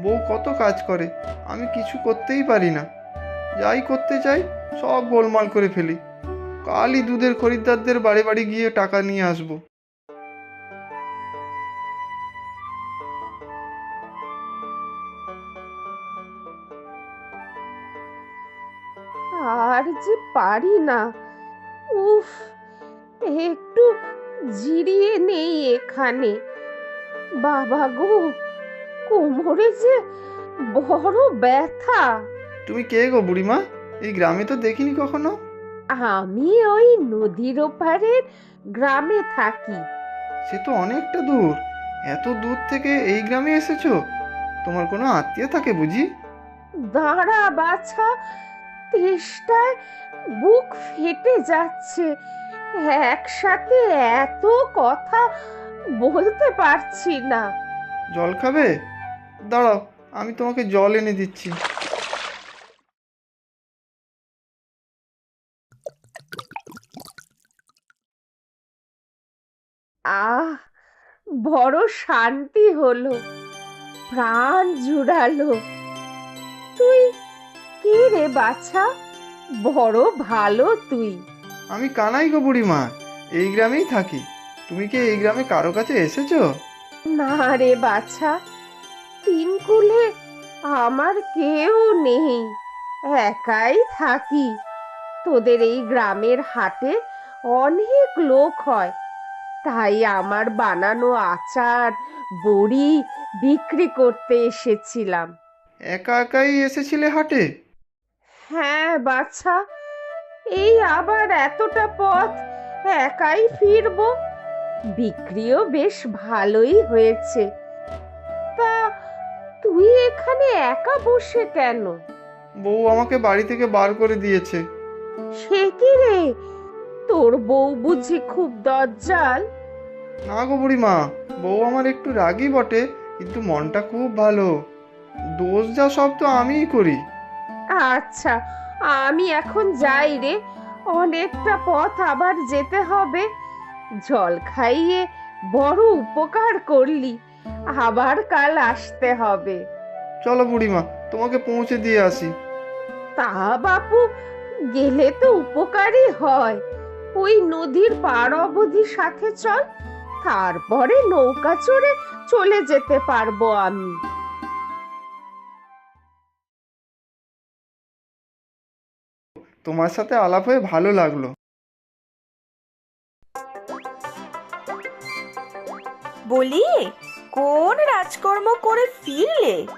বউ কত কাজ করে, আমি কিছু করতেই পারি না। যাই করতে চাই সব গোলমাল করে ফেলি। কালই দুধের খরিদ্দারদের বাড়ি বাড়ি গিয়ে টাকা নিয়ে আসবো। আর যে পারি না। উফ, একটু জিরিয়ে নেই এখানে। বাবা গো, কোমরে যে বড় ব্যথা। তুমি কে গো বুড়িমা? এই গ্রামে তো দেখিনি কখনো। আমি ওই নদীর ওপারের গ্রামে থাকি। সে তো অনেকটা দূর। এত দূর থেকে এই গ্রামে এসেছো? তোমার কোনো আত্মীয় থাকে বুঝি? দাঁড়া বাছা, তেষ্টায় বুক ফেটে যাচ্ছে। একসাথে এত কথা বলতে পারছি না। জল খাবে? দাঁড়াও, আমি তোমাকে জল এনে দিচ্ছি। আহ, বড় শান্তি হলো, প্রাণ জুড়ালো। তুই কে রে বাছা? বড় ভালো তুই। আমি কানাই গো বুড়িমা, এই গ্রামেই থাকি। তুমি কি এই গ্রামে কারো কাছে এসেছো? না রে বাছা, তিনকুলে আমার কেউ নেই, একাই থাকি। তোদের এই গ্রামের হাটে অনেক লোক হয়, তাই আমার বানানো আচার, বড়ি বিক্রি করতে এসেছিলাম। একা একাই এসেছিলে হাটে? হ্যাঁ বাছা, এই আবার এতটা পথ একাই ফিরবো। বিক্রিও বেশ ভালোই হয়েছে। তা তুই এখানে একা বসে কেন? বউ আমাকে বাড়ি থেকে বার করে দিয়েছে। সে কি রে, তোর বউ বুঝি খুব দজ্জাল? না গো বুড়িমা, বউ আমার একটু রাগী বটে, কিন্তু মনটা খুব ভালো। দোষ যা সব তো আমিই করি। আচ্ছা, আমি এখন যাই রে, অনেকটা পথ আবার যেতে হবে। জল খাইয়ে বড় উপকার করলি, আবার কাল আসতে হবে। চলো বুড়িমা, তোমাকে পৌঁছে দিয়ে আসি। তা বাপু, গেলে তো উপকারই হয়। ওই নদীর পার অবধি সাথে চল, তারপরে নৌকা চড়ে চলে যেতে পারবো আমি। তোমার সাথে আলাপ হয়ে ভালো লাগলো। বলি, কোন রাজকর্ম করে ফিরলে?